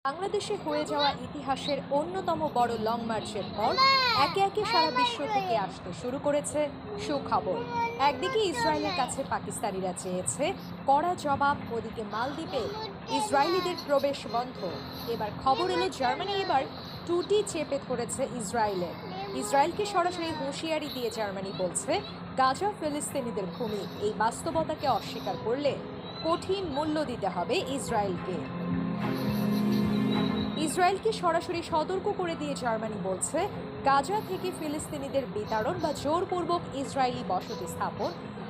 বাংলাদেশে হয়ে যাওয়া ইতিহাসের অন্যতম বড় লং মার্চের পর একে একে সারা বিশ্ব থেকে আসতে শুরু করেছে সুখবর। একদিকে ইসরায়েলের কাছে পাকিস্তানিরা চেয়েছে কড়া জবাব, ওদিকে মালদ্বীপে ইসরায়েলিদের প্রবেশ বন্ধ। এবার খবর এলো জার্মানি এবার টুটি চেপে ধরেছে ইসরায়েলের। ইসরায়েলকে সরাসরি হুঁশিয়ারি দিয়ে জার্মানি বলছে, গাজা ফিলিস্তিনিদের ভূমি। এই বাস্তবতাকে অস্বীকার করলে কঠিন মূল্য দিতে হবে ইসরায়েলকে। ইসরায়েলকে সরাসরি সতর্ক করে দিয়ে জার্মানি বলছে, গাজা থেকে ফিলিস্তিনিদের বিতাড়ন বা জোরপূর্বক ইসরায়েলি বসতি স্থাপন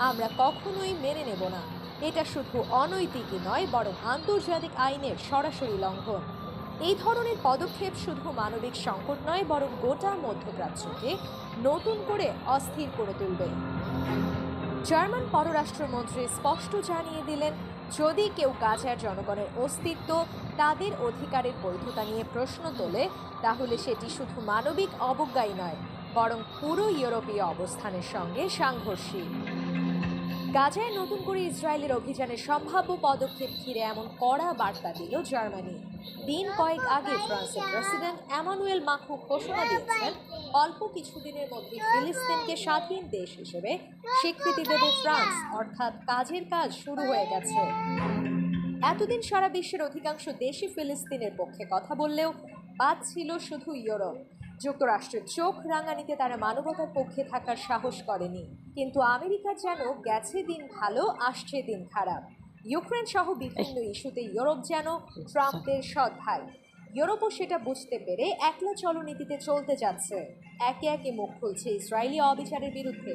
আমরা কখনোই মেনে নেব না। এটা শুধু অনৈতিকই নয়, বরং আন্তর্জাতিক আইনের সরাসরি লঙ্ঘন। এই ধরনের পদক্ষেপ শুধু মানবিক সংকট নয়, বরং গোটা মধ্যপ্রাচ্যকে নতুন করে অস্থির করে তুলবে। জার্মান পররাষ্ট্রমন্ত্রী স্পষ্ট জানিয়ে দিলেন, যদি কেউ গাজার জনগণের অস্তিত্ব, তাদের অধিকারের বৈধতা নিয়ে প্রশ্ন তোলে, তাহলে সেটি শুধু মানবিক অবজ্ঞাই নয়, বরং পুরো ইউরোপীয় অবস্থানের সঙ্গে সাংঘর্ষিক। গাজায় নতুন করে ইসরায়েলের অভিযানের সম্ভাব্য পদক্ষেপ ঘিরে এমন কড়া বার্তা দিল জার্মানি। দিন কয়েক আগে ফ্রান্সের প্রেসিডেন্ট এমানুয়েল মাখরো ঘোষণা দিয়েছেন, অল্প কিছুদিনের মধ্যে ফিলিস্তিনকে স্বাধীন দেশ হিসেবে স্বীকৃতি দেবে ফ্রান্স, অর্থাৎ কাজের কাজ শুরু হয়ে গেছে। এতদিন সারা বিশ্বের অধিকাংশ দেশই ফিলিস্তিনের পক্ষে কথা বললেও বাদ ছিল শুধু ইউরোপ। যুক্তরাষ্ট্রের চোখ রাঙানিতে তারা মানবতার পক্ষে থাকার সাহস করেনি। কিন্তু আমেরিকার যেন গেছে দিন ভালো, আসছে দিন খারাপ। ইউক্রেন সহ বিভিন্ন ইস্যুতে ইউরোপ যেন ট্রাম্পের সৎ ভাই। ইউরোপও সেটা বুঝতে পেরে একলা চলনীতিতে চলতে যাচ্ছে। একে একে মুখ খুলছে ইসরায়েলি অবিচারের বিরুদ্ধে।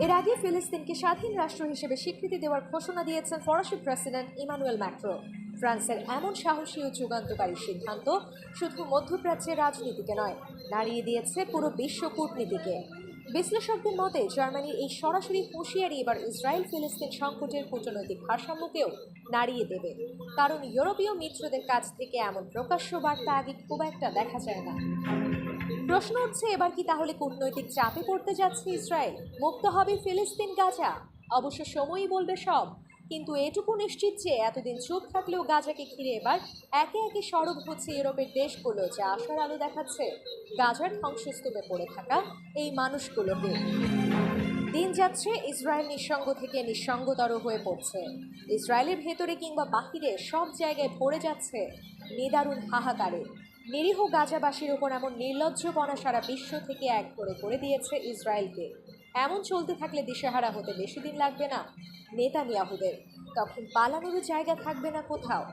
এর আগে ফিলিস্তিনকে স্বাধীন রাষ্ট্র হিসেবে স্বীকৃতি দেওয়ার ঘোষণা দিয়েছেন ফরাসি প্রেসিডেন্ট ইমানুয়েল ম্যাক্রো। ফ্রান্সের এমন সাহসী ও যুগান্তকারী সিদ্ধান্ত শুধু মধ্যপ্রাচ্যের রাজনীতিকে নয়, নাড়িয়ে দিয়েছে পুরো বিশ্ব কূটনীতিকে। বিশ্লেষকদের মতে জার্মানির এই সরাসরি হুঁশিয়ারি এবার ইসরায়েল ফিলিস্তিন সংকটের কূটনৈতিক ভারসাম্যকেও নাড়িয়ে দেবে। কারণ ইউরোপীয় মিত্রদের কাছ থেকে এমন প্রকাশ্য বার্তা আগে খুব একটা দেখা যায় না। প্রশ্ন উঠছে, এবার কি তাহলে কূটনৈতিক চাপে পড়তে যাচ্ছে ইসরায়েল? মুক্ত হবে ফিলিস্তিন, গাজা? অবশ্য সময়ই বলবে সব। কিন্তু এটুকু নিশ্চিত যে এতদিন চুপ থাকলেও গাজাকে ঘিরে এবার একে একে সরব হচ্ছে ইউরোপের দেশগুলো, যা আশার আলো দেখাচ্ছে গাজার ধ্বংসস্তূপে পড়ে থাকা এই মানুষগুলোকে। দিন যাচ্ছে, ইসরায়েল নিঃসঙ্গ থেকে নিঃসঙ্গতর হয়ে পড়ছে। ইসরায়েলের ভেতরে কিংবা বাহিরে সব জায়গায় ভরে যাচ্ছে নিদারুণ হাহাকারে। নিরীহ গাজাবাসীর ওপর এমন নির্লজ্জপনা সারা বিশ্ব থেকে এক করে দিয়েছে ইসরায়েলকে। এমন চলতে থাকলে দিশেহারা হতে বেশি দিন লাগবে না নেতানিয়াহুদের। তখন পালানোরও জায়গা থাকবে না কোথাও।